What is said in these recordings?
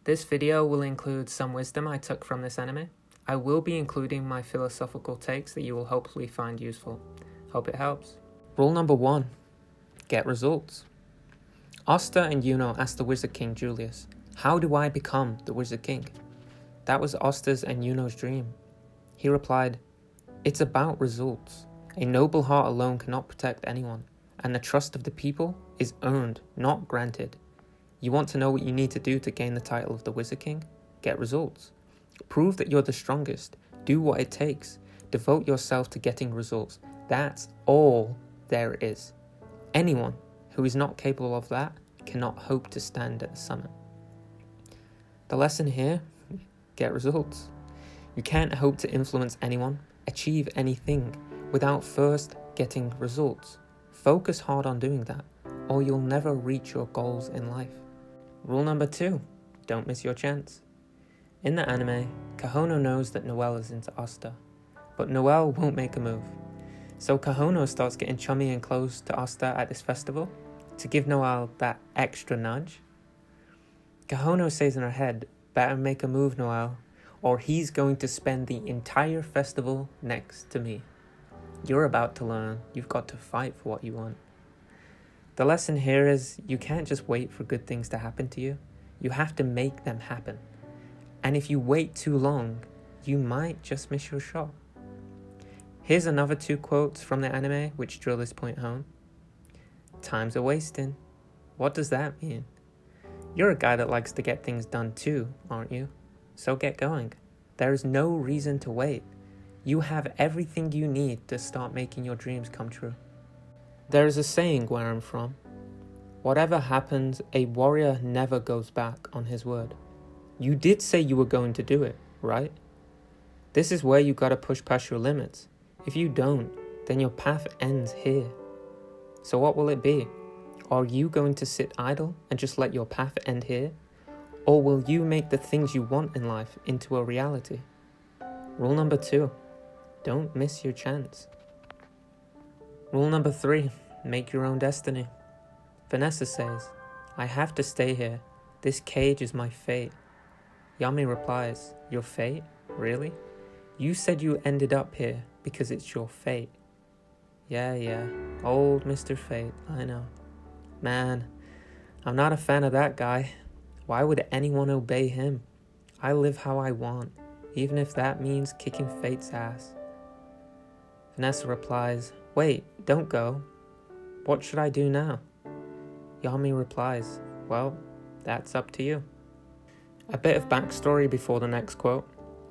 This video will include some wisdom I took from this anime. I will be including my philosophical takes that you will hopefully find useful. Hope it helps. Rule number 1. Get results. Asta and Yuno asked the Wizard King Julius, "How do I become the Wizard King?" That was Asta's and Yuno's dream. He replied, "It's about results. A noble heart alone cannot protect anyone, and the trust of the people is earned, not granted. You want to know what you need to do to gain the title of the Wizard King? Get results. Prove that you're the strongest. Do what it takes. Devote yourself to getting results. That's all there is. Anyone who is not capable of that cannot hope to stand at the summit." The lesson here, get results. You can't hope to influence anyone, achieve anything, without first getting results. Focus hard on doing that, or you'll never reach your goals in life. Rule number 2, don't miss your chance. In the anime, Kahono knows that Noelle is into Asta, but Noelle won't make a move. So Kahono starts getting chummy and close to Asta at this festival to give Noelle that extra nudge. Kahono says in her head, "Better make a move, Noelle, or he's going to spend the entire festival next to me. You're about to learn you've got to fight for what you want." The lesson here is you can't just wait for good things to happen to you. You have to make them happen. And if you wait too long, you might just miss your shot. Here's another 2 quotes from the anime which drill this point home. "Time's a wasting." What does that mean? You're a guy that likes to get things done too, aren't you? So get going. There is no reason to wait. You have everything you need to start making your dreams come true. There is a saying where I'm from. Whatever happens, a warrior never goes back on his word. You did say you were going to do it, right? This is where you gotta push past your limits. If you don't, then your path ends here. So what will it be? Are you going to sit idle and just let your path end here? Or will you make the things you want in life into a reality? Rule number 2, don't miss your chance. Rule number 3, make your own destiny. Vanessa says, "I have to stay here. This cage is my fate." Yami replies, "Your fate? Really? You said you ended up here because it's your fate." Yeah, old Mr. Fate, I know. Man, I'm not a fan of that guy. Why would anyone obey him? I live how I want, even if that means kicking fate's ass. Vanessa replies, "Wait, don't go. What should I do now?" Yami replies, "Well, that's up to you." A bit of backstory before the next quote.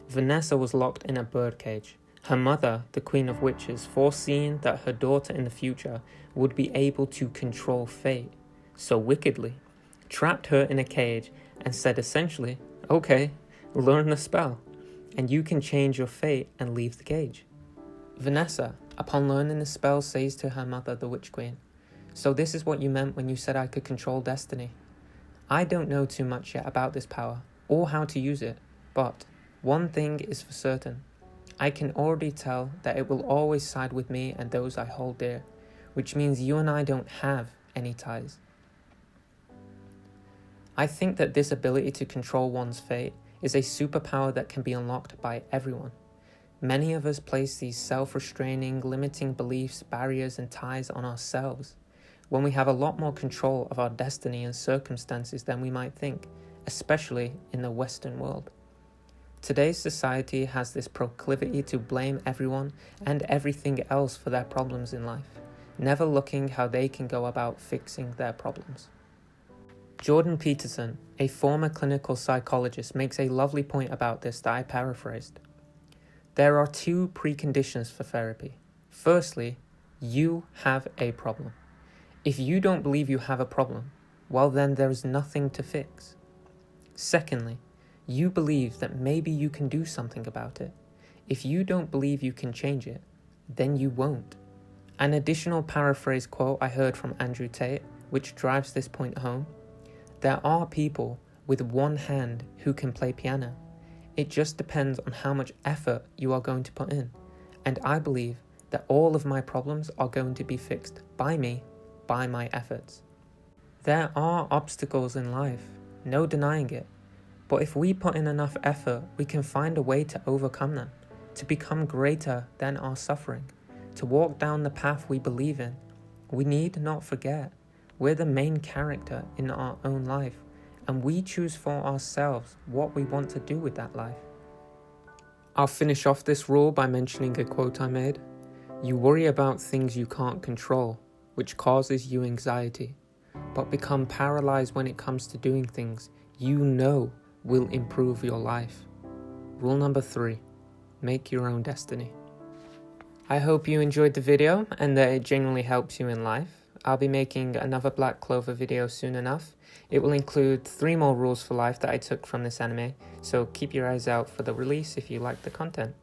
Vanessa was locked in a birdcage. Her mother, the Queen of Witches, foreseeing that her daughter in the future would be able to control fate, so wickedly trapped her in a cage and said essentially, "Okay, learn the spell, and you can change your fate and leave the cage." Vanessa, upon learning the spell, says to her mother, the Witch Queen, "So this is what you meant when you said I could control destiny. I don't know too much yet about this power, or how to use it, but one thing is for certain. I can already tell that it will always side with me and those I hold dear, which means you and I don't have any ties." I think that this ability to control one's fate is a superpower that can be unlocked by everyone. Many of us place these self-restraining, limiting beliefs, barriers, and ties on ourselves, when we have a lot more control of our destiny and circumstances than we might think, especially in the Western world. Today's society has this proclivity to blame everyone and everything else for their problems in life, never looking how they can go about fixing their problems. Jordan Peterson, a former clinical psychologist, makes a lovely point about this that I paraphrased. There are 2 preconditions for therapy. Firstly, you have a problem. If you don't believe you have a problem, well then there is nothing to fix. Secondly, you believe that maybe you can do something about it. If you don't believe you can change it, then you won't. An additional paraphrase quote I heard from Andrew Tate, which drives this point home. There are people with one hand who can play piano. It just depends on how much effort you are going to put in. And I believe that all of my problems are going to be fixed by me, by my efforts. There are obstacles in life, no denying it. But if we put in enough effort, we can find a way to overcome them, to become greater than our suffering, to walk down the path we believe in. We need not forget, we're the main character in our own life, and we choose for ourselves what we want to do with that life. I'll finish off this rule by mentioning a quote I made. You worry about things you can't control, which causes you anxiety, but become paralyzed when it comes to doing things you know will improve your life. Rule number 3, make your own destiny. I hope you enjoyed the video and that it genuinely helps you in life. I'll be making another Black Clover video soon enough. It will include 3 more rules for life that I took from this anime, so keep your eyes out for the release if you like the content.